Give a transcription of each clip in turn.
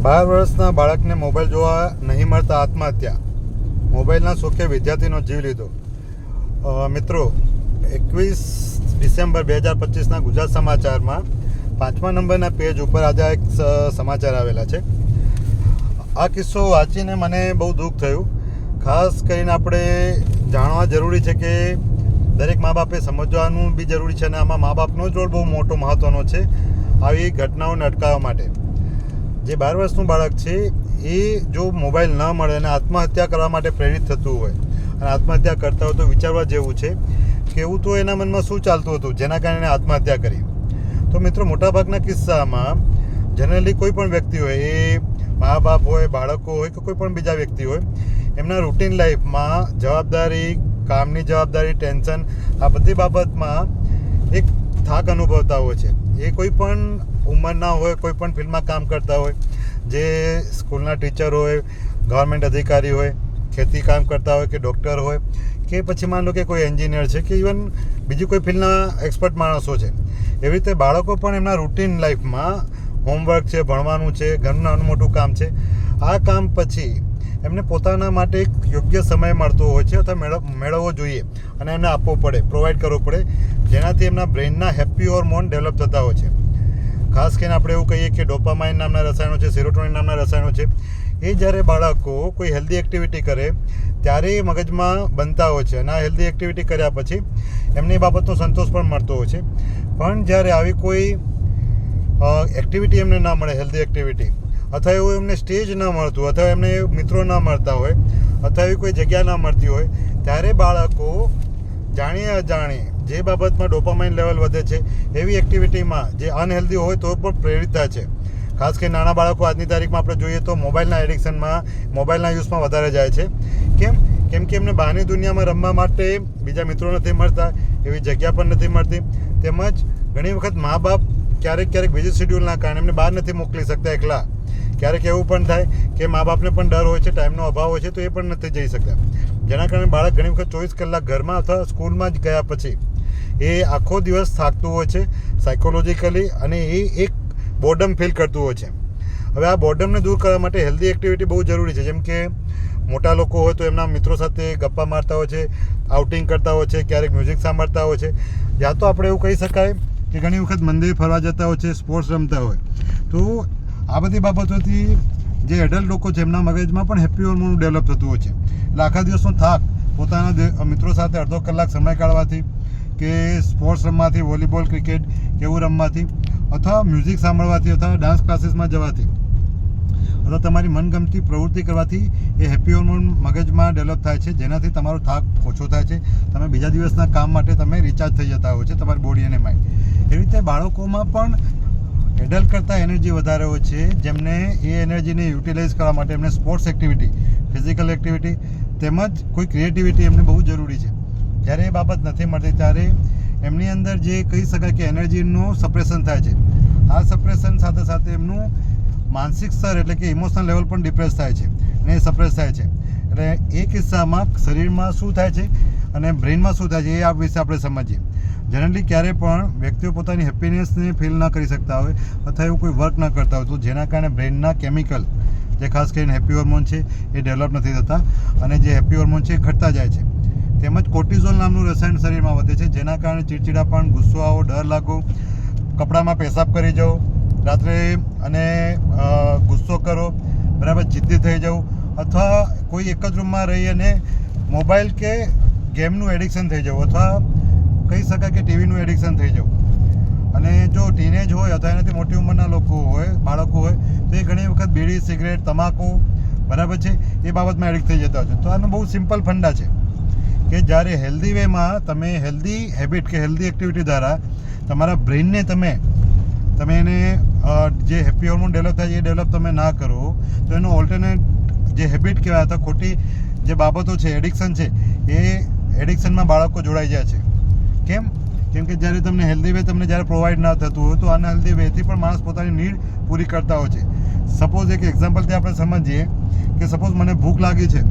12 વર્ષના બાળકને મોબાઈલ જોવા નહીં મળતા આત્મહત્યા. મોબાઈલના શોખે વિદ્યાર્થીનો જીવ લીધો. મિત્રો, 21 ડિસેમ્બર 2025ના ગુજરાત સમાચારમાં 5મા નંબરના પેજ ઉપર આજે એક સમાચાર આવેલા છે. આ કિસ્સો વાંચીને મને બહુ દુઃખ થયું. ખાસ કરીને આપણે જાણવા જરૂરી છે કે દરેક મા બાપે સમજવાનું બી જરૂરી છે, અને આમાં મા બાપનો જ રોલ બહુ મોટો મહત્ત્વનો છે આવી ઘટનાઓને અટકાવવા માટે. જે 12 વર્ષનું બાળક છે એ જો મોબાઈલ ન મળે અને આત્મહત્યા કરવા માટે પ્રેરિત થતું હોય અને આત્મહત્યા કરતા હોય તો વિચારવા જેવું છે કે એવું તો એના મનમાં શું ચાલતું હતું જેના કારણે આત્મહત્યા કરી. તો મિત્રો, મોટાભાગના કિસ્સામાં જનરલી કોઈ પણ વ્યક્તિ હોય, એ મા બાપ હોય, બાળકો હોય કે કોઈ પણ બીજા વ્યક્તિ હોય, એમના રૂટીન લાઈફમાં જવાબદારી, કામની જવાબદારી, ટેન્શન, આ બધી બાબતમાં એક થાક અનુભવતા હોય છે. એ કોઈ પણ ઉંમરના હોય, કોઈ પણ ફિલ્ડમાં કામ કરતા હોય, જે સ્કૂલના ટીચર હોય, ગવર્મેન્ટ અધિકારી હોય, ખેતી કામ કરતા હોય કે ડૉક્ટર હોય, કે પછી માન લો કે કોઈ એન્જિનિયર છે કે ઇવન બીજી કોઈ ફિલ્ડના એક્સપર્ટ માણસો છે. એવી રીતે બાળકો પણ એમના રૂટીન લાઈફમાં હોમવર્ક છે, ભણવાનું છે, ઘરનું નાનું મોટું કામ છે, આ કામ પછી એમને પોતાના માટે એક યોગ્ય સમય મળતો હોય છે અથવા મેળવવો જોઈએ અને એમને આપવો પડે, પ્રોવાઈડ કરવો પડે, જેનાથી એમના બ્રેઇનના હેપી હોર્મોન ડેવલપ થતા હોય છે. ખાસ કરીને આપણે એવું કહીએ કે ડોપામાઇન નામના રસાયણો છે, સેરોટોનિન નામના રસાયણો છે, એ જ્યારે બાળકો કોઈ હેલ્ધી એક્ટિવિટી કરે ત્યારે એ મગજમાં બનતા હોય છે, અને આ હેલ્ધી એક્ટિવિટી કર્યા પછી એમને એ બાબતનો સંતોષ પણ મળતો હોય છે. પણ જ્યારે આવી કોઈ એક્ટિવિટી એમને ના મળે, હેલ્ધી એક્ટિવિટી, અથવા એવું એમને સ્ટેજ ન મળતું, અથવા એમને મિત્રો ન મળતા હોય, અથવા એવી કોઈ જગ્યા ન મળતી હોય, ત્યારે બાળકો જાણીએ અજાણીએ જે બાબતમાં ડોપામાઇન લેવલ વધે છે એવી એક્ટિવિટીમાં જે અનહેલ્ધી હોય તો પણ પ્રેરિત થાય છે. ખાસ કરીને નાના બાળકો આજની તારીખમાં આપણે જોઈએ તો મોબાઈલના એડિક્શનમાં, મોબાઈલના યુઝમાં વધારે જાય છે. કેમ કે એમને બહારની દુનિયામાં રમવા માટે બીજા મિત્રો નથી મળતા, એવી જગ્યા પણ નથી મળતી, તેમજ ઘણી વખત મા બાપ ક્યારેક બીજી શેડ્યુલના કારણે એમને બહાર નથી મોકલી શકતા એકલા. ક્યારેક એવું પણ થાય કે મા બાપને પણ ડર હોય છે, ટાઈમનો અભાવ હોય છે, તો એ પણ નથી જઈ શકતા, જેના કારણે બાળક ઘણી વખત 24 કલાક ઘરમાં અથવા સ્કૂલમાં જ ગયા પછી એ આખો દિવસ થાકતું હોય છે સાયકોલોજીકલી, અને એ એક બોર્ડમ ફીલ કરતું હોય છે. હવે આ બોર્ડમને દૂર કરવા માટે હેલ્ધી એક્ટિવિટી બહુ જરૂરી છે. જેમ કે મોટા લોકો હોય તો એમના મિત્રો સાથે ગપ્પા મારતા હોય છે, આઉટિંગ કરતા હોય છે, ક્યારેક મ્યુઝિક સાંભળતા હોય છે, યા તો આપણે એવું કહી શકાય કે ઘણી વખત મંદિર ફરવા જતા હોય છે, સ્પોર્ટ્સ રમતા હોય. તો આ બધી બાબતોથી જે એડલ્ટ લોકો છે એમના મગજમાં પણ હેપી હોર્મોન ડેવલપ થતું હોય છે. એટલે આખા દિવસનો થાક પોતાના મિત્રો સાથે અડધો કલાક સમય કાઢવાથી, કે સ્પોર્ટ્સ રમવાથી, વોલીબોલ, ક્રિકેટ કેવું રમવાથી, અથવા મ્યુઝિક સાંભળવાથી, અથવા ડાન્સ ક્લાસીસમાં જવાથી, અથવા તમારી મનગમતી પ્રવૃત્તિ કરવાથી એ હેપી હોર્મોન મગજમાં ડેવલપ થાય છે, જેનાથી તમારો થાક ઓછો થાય છે. તમે બીજા દિવસના કામ માટે તમે રિચાર્જ થઈ જતા હોય છે, તમારી બોડી અને માઇન્ડ. એવી રીતે બાળકોમાં પણ એડલ્ટ કરતાં એનર્જી વધારે હોય છે, જેમને એ એનર્જીને યુટિલાઇઝ કરવા માટે એમને સ્પોર્ટ્સ એક્ટિવિટી, ફિઝિકલ એક્ટિવિટી તેમજ કોઈ ક્રિએટિવિટી એમને બહુ જરૂરી છે. જ્યારે એ બાબત નથી મળતી ત્યારે એમની અંદર જે કહી શકાય કે એનર્જીનું સપ્રેશન થાય છે. આ સપ્રેશન સાથે સાથે એમનું માનસિક સ્તર એટલે કે ઇમોશનલ લેવલ પણ ડિપ્રેસ થાય છે અને એ સપ્રેસ થાય છે. એટલે એ કિસ્સામાં શરીરમાં શું થાય છે અને બ્રેઇનમાં શું થાય છે એ આ વિશે આપણે સમજીએ. જનરલી ક્યારે પણ વ્યક્તિઓ પોતાની હેપીનેસને ફીલ ન કરી શકતા હોય અથવા એવું કોઈ વર્ક ન કરતા હોય તો જેના કારણે બ્રેઇનના કેમિકલ, જે ખાસ કરીને હેપી હોર્મોન છે, એ ડેવલપ નથી થતા, અને જે હેપી હોર્મોન છે એ ઘટતા જાય છે. તેમજ કોર્ટિઝોલ નામનું રસાયણ શરીરમાં વધે છે, જેના કારણે ચીડચીડાપણ, ગુસ્સો આવો, ડર લાગવો, કપડામાં પેશાબ કરી જવું રાત્રે, અને ગુસ્સો કરો, બરાબર જિદ્દી થઈ જવું, અથવા કોઈ એક જ રૂમમાં રહી અને મોબાઈલ કે ગેમનું એડિક્શન થઈ જવું, અથવા કહી શકાય કે ટીવીનું એડિક્શન થઈ જવું. અને જો ટીનેજ હોય અથવા એનાથી મોટી ઉંમરના લોકો હોય, બાળકો હોય, તો એ ઘણી વખત બીડી, સિગરેટ, તમાકુ, બરાબર છે, એ બાબતમાં એડિક્ટ થઈ જતા હોય છે. તો આનો બહુ સિમ્પલ ફંડા છે કે જ્યારે હેલ્ધી વેમાં તમે હેલ્ધી હેબિટ કે હેલ્ધી એક્ટિવિટી દ્વારા તમારા બ્રેઇનને તમે એને જે હેપી હોર્મોન ડેવલપ થાય એ ડેવલપ તમે ના કરો તો એનો ઓલ્ટરનેટ જે હેબિટ કહેવાય અથવા ખોટી જે બાબતો છે, એડિક્શન છે, એ એડિક્શનમાં બાળકો જોડાઈ જાય છે. કેમ કે જ્યારે તમને હેલ્ધી વે તમને જ્યારે પ્રોવાઈડ ના થતું હોય તો અનહેલ્ધી વેથી પણ માણસ પોતાની નીડ પૂરી કરતા હોય છે. સપોઝ એક એક્ઝામ્પલથી આપણે સમજીએ કે સપોઝ મને ભૂખ લાગી છે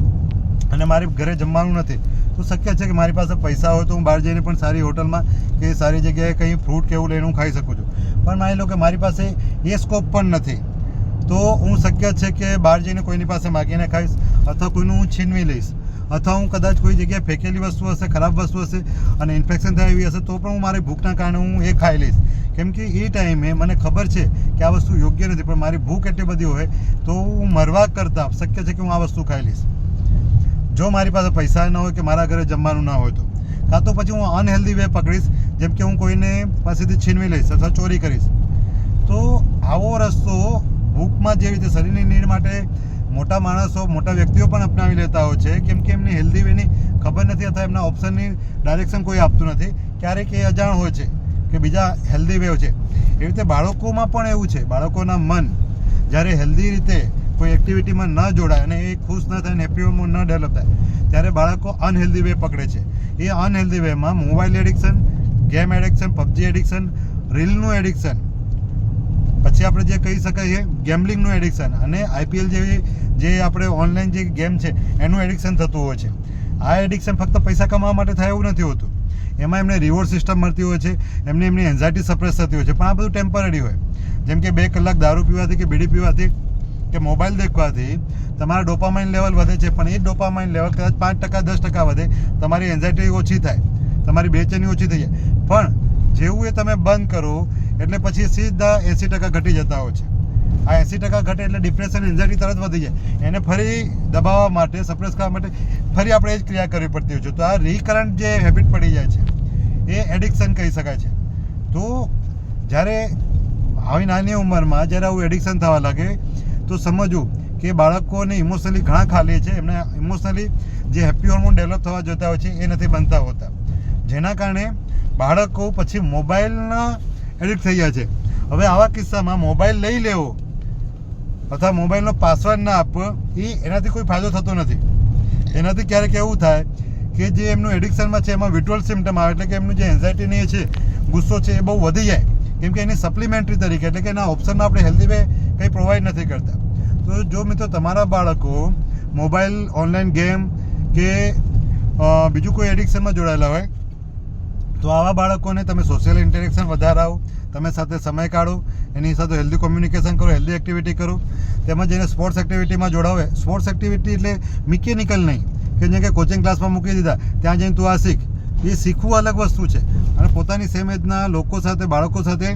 અને મારે ઘરે જમવાનું નથી, તો શક્ય છે કે મારી પાસે પૈસા હોય તો હું બહાર જઈને પણ સારી હોટલમાં કે સારી જગ્યાએ કંઈ ફ્રૂટ કે એવું લઈને હું ખાઈ શકું છું. પણ માની લો કે મારી પાસે એ સ્કોપ પણ નથી, તો હું શક્ય છે કે બહાર જઈને કોઈની પાસે માગીને ખાઈશ, અથવા કોઈનું હું છીનવી લઈશ, અથવા હું કદાચ કોઈ જગ્યાએ ફેંકેલી વસ્તુ હશે, ખરાબ વસ્તુ હશે અને ઇન્ફેક્શન થાય એવી હશે તો પણ હું મારી ભૂખના કારણે હું એ ખાઈ લઈશ. કેમ કે એ ટાઈમે મને ખબર છે કે આ વસ્તુ યોગ્ય નથી, પણ મારી ભૂખ એટલી બધી હોય તો હું મરવા કરતાં શક્ય છે કે હું આ વસ્તુ ખાઈ લઈશ. જો મારી પાસે પૈસા ન હોય કે મારા ઘરે જમવાનું ના હોય તો, કાં તો પછી હું અનહેલ્ધી વે પકડીશ, જેમ કે હું કોઈને પાસેથી છીનવી લઈશ અથવા ચોરી કરીશ. તો આવો રસ્તો ભૂખમાં જે રીતે શરીરની નીડ માટે મોટા માણસો, મોટા વ્યક્તિઓ પણ અપનાવી લેતા હોય છે, કેમ કે એમની હેલ્ધી વેની ખબર નથી અથવા એમના ઓપ્શનની ડાયરેક્શન કોઈ આપતું નથી. ક્યારેક એ અજાણ હોય છે કે બીજા હેલ્ધી વેવ છે. એવી રીતે બાળકોમાં પણ એવું છે. બાળકોના મન જ્યારે હેલ્ધી રીતે કોઈ એક્ટિવિટીમાં ન જોડાય અને એ ખુશ ન થાય અને હેપી વેમાં ન ડેવલપ થાય, ત્યારે બાળકો અનહેલ્ધી વે પકડે છે. એ અનહેલ્ધી વેમાં mobile addiction, game addiction, PUBG addiction, રીલનું એડિક્શન, પછી આપણે જે કહી શકાય ગેમ્બલિંગનું એડિક્શન અને IPL જેવી જે આપણે ઓનલાઈન જે ગેમ છે એનું એડિક્શન થતું હોય છે. આ એડિક્શન ફક્ત પૈસા કમાવા માટે થાય એવું નથી હોતું. એમાં એમને રિવોર્ડ સિસ્ટમ મળતી હોય છે, એમની એન્ઝાયટી સપ્રેસ થતી હોય છે, પણ આ બધું ટેમ્પરરી હોય. જેમ કે 2 કલાક દારૂ પીવાથી કે બીડી પીવાથી કે મોબાઈલ દેખવાથી તમારા ડોપામાઇન લેવલ વધે છે, પણ એ ડોપામાઇન લેવલ કદાચ 5% 10% વધે, તમારી એન્ઝાયટી ઓછી થાય, તમારી બેચેની ઓછી થઈ જાય. પણ જેવું એ તમે બંધ કરો એટલે પછી સીધા 80% ઘટી જતા હોય છે. આ 80% ઘટે એટલે ડિપ્રેશન, એન્ઝાયટી તરત વધી જાય. એને ફરી દબાવવા માટે, સપ્રેસ કરવા માટે ફરી આપણે એ જ ક્રિયા કરવી પડતી હોય છે. તો આ રિકરન્ટ જે હેબિટ પડી જાય છે એ એડિક્શન કહી શકાય છે. તો જ્યારે આવી નાની ઉંમરમાં જ્યારે આવું એડિક્શન થવા લાગે તો સમજવું કે બાળકોને ઇમોશનલી ઘણા ખાલી છે. એમને ઇમોશનલી જે હેપી હોર્મોન ડેવલપ થવા જોતા હોય છે એ નથી બનતા હોતા, જેના કારણે બાળકો પછી મોબાઈલના એડિક્ટ થઈ જાય છે. હવે આવા કિસ્સામાં મોબાઈલ લઈ લેવો અથવા મોબાઈલનો પાસવર્ડ ના આપવો એનાથી કોઈ ફાયદો થતો નથી. એનાથી ક્યારેક એવું થાય કે જે એમનું એડિક્શનમાં છે એમાં વિટ્રોલ સિમ્ટમ આવે, એટલે કે એમનું જે એન્ઝાયટીની છે, ગુસ્સો છે એ બહુ વધી જાય, કેમ કે એની સપ્લિમેન્ટરી તરીકે, એટલે કે એના ઓપ્શનમાં આપણે હેલ્ધી વે કંઈ પ્રોવાઈડ નથી કરતા. તો જો મિત્રો તમારા બાળકો મોબાઈલ, ઓનલાઈન ગેમ કે બીજું કોઈ એડિક્શનમાં જોડાયેલા હોય તો આવા બાળકોને તમે સોશિયલ ઇન્ટરેક્શન વધારાવો, તમે સાથે સમય કાઢો, એની સાથે હેલ્ધી કોમ્યુનિકેશન કરો, હેલ્ધી એક્ટિવિટી કરો, તેમજ એને સ્પોર્ટ્સ એક્ટિવિટીમાં જોડાવે. સ્પોર્ટ્સ એક્ટિવિટી એટલે મિકેનિકલ નહીં કે જેમ કે કોચિંગ ક્લાસમાં મૂકી દીધા, ત્યાં જઈને તું આ શીખ. એ શીખવું અલગ વસ્તુ છે, અને પોતાની સેમ એજના લોકો સાથે, બાળકો સાથે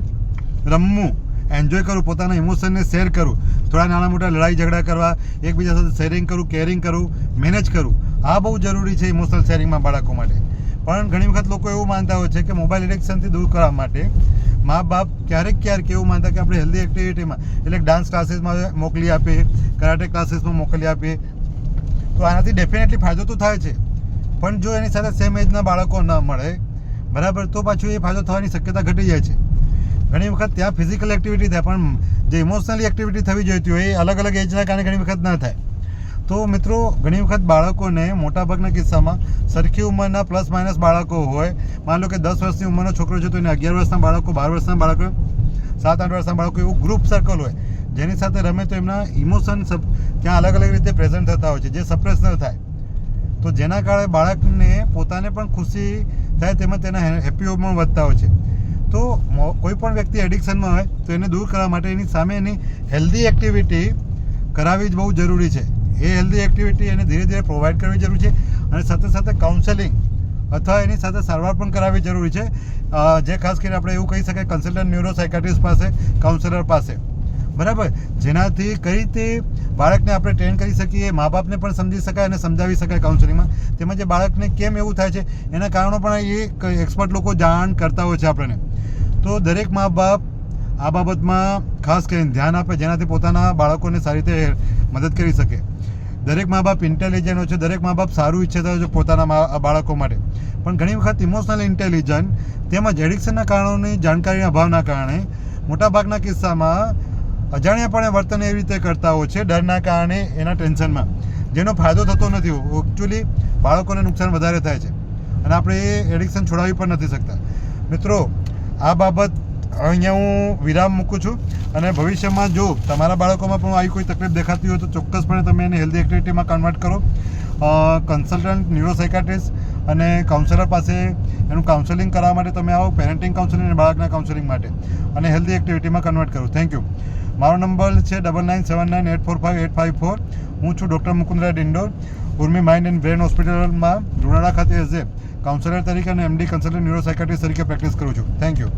રમવું, એન્જોય કરવું, પોતાના ઇમોશનને શેર કરવું, થોડા નાના મોટા લડાઈ ઝઘડા કરવા, એકબીજા સાથે શેરિંગ કરવું, કેરિંગ કરવું, મેનેજ કરવું, આ બહુ જરૂરી છે ઇમોશનલ શેરિંગમાં બાળકો માટે. પણ ઘણી વખત લોકો એવું માનતા હોય છે કે મોબાઈલ એડિક્શનથી દૂર કરવા માટે મા બાપ ક્યારેક એવું માનતા કે આપણે હેલ્ધી એક્ટિવિટીમાં, એટલે ડાન્સ ક્લાસીસમાં મોકલી આપીએ, કરાટે ક્લાસીસમાં મોકલી આપીએ, તો આનાથી ડેફિનેટલી ફાયદો તો થાય છે. પણ જો એની સાથે સેમ એજના બાળકો ન મળે બરાબર, તો પાછું એ ફાયદો થવાની શક્યતા ઘટી જાય છે. ઘણી વખત ત્યાં ફિઝિકલ એક્ટિવિટી થાય, પણ જે ઇમોશનલી એક્ટિવિટી થવી જોઈતી હોય એ અલગ અલગ એજના કારણે ઘણી વખત ન થાય. તો મિત્રો ઘણી વખત બાળકોને મોટાભાગના કિસ્સામાં સરખી ઉંમરના પ્લસ માઇનસ બાળકો હોય, માન લો કે 10 વર્ષની ઉંમરનો છોકરો છે તો એને 11 વર્ષના બાળકો, 12 વર્ષના બાળકો, 7-8 વર્ષના બાળકો, એવું ગ્રુપ સર્કલ હોય જેની સાથે રમે તો એમના ઇમોશન ત્યાં અલગ અલગ રીતે પ્રેઝન્ટ થતા હોય છે, જે સપ્રેસ ન થાય. તો જેના કારણે બાળકને પોતાને પણ ખુશી થાય, તેમજ તેના હેપી હોર્મોન વધતા હોય છે. તો કોઈ પણ વ્યક્તિ એડિક્શનમાં હોય તો એને દૂર કરવા માટે એની સામે એની હેલ્ધી એક્ટિવિટી કરાવવી જ બહુ જરૂરી છે. એ હેલ્ધી એક્ટિવિટી એને ધીરે ધીરે પ્રોવાઈડ કરવી જરૂરી છે, અને સાથે સાથે કાઉન્સેલિંગ અથવા એની સાથે સારવાર પણ કરાવવી જરૂરી છે. જે ખાસ કરીને આપણે એવું કહી શકાય કન્સલ્ટન્ટ ન્યુરોસાયકાટ્રિસ્ટ પાસે, કાઉન્સેલર પાસે, બરાબર, જેનાથી કઈ રીતે બાળકને આપણે ટ્રેન કરી શકીએ, મા બાપને પણ સમજી શકાય અને સમજાવી શકાય કાઉન્સેલિંગમાં. તેમજ એ બાળકને કેમ એવું થાય છે એના કારણો પણ એ એક્સપર્ટ લોકો જાણ કરતા હોય છે આપણને. તો દરેક મા બાપ આ બાબતમાં ખાસ કરીને ધ્યાન આપે, જેનાથી પોતાના બાળકોને સારી રીતે મદદ કરી શકે. દરેક મા બાપ ઇન્ટેલિજન્ટ હોય છે, દરેક મા બાપ સારું ઈચ્છતા હોય છે પોતાના બાળકો માટે, પણ ઘણી વખત ઇમોશનલ ઇન્ટેલિજન્ટ તેમજ એડિક્શનના કારણોની જાણકારીના અભાવના કારણે મોટાભાગના કિસ્સામાં અજાણ્યાપણે વર્તન એવી રીતે કરતા હોય છે, ડરના કારણે, એના ટેન્શનમાં, જેનો ફાયદો થતો નથી. એકચ્યુઅલી બાળકોને નુકસાન વધારે થાય છે અને આપણે એ એડિક્શન છોડાવી પણ નથી શકતા. મિત્રો, આ બાબત અહીંયા હું વિરામ મૂકું છું, અને ભવિષ્યમાં જો તમારા બાળકોમાં પણ આવી કોઈ તકલીફ દેખાતી હોય તો ચોક્કસપણે તમે એને હેલ્ધી એક્ટિવિટીમાં કન્વર્ટ કરો. કન્સલ્ટન્ટ ન્યુરોસાયકાટ્રિસ્ટ અને કાઉન્સેલર પાસે એનું કાઉન્સેલિંગ કરવા માટે તમે આવો, પેરેન્ટિંગ કાઉન્સેલિંગ અને બાળકના કાઉન્સેલિંગ માટે, અને હેલ્ધી એક્ટિવિટીમાં કન્વર્ટ કરો. Thank you. મારો નંબર છે 9979845854. હું છું doctor Mukundrai Dindor, Urmi mind and brain હોસ્પિટલમાં લુણાવાડા ખાતે એઝ એ કાઉન્સલર તરીકે અને MD કન્સલ્ટન્ટ ન્યુરોસાયકાટ્રિસ્ટ તરીકે પ્રેક્ટિસ કરું છું. Thank you.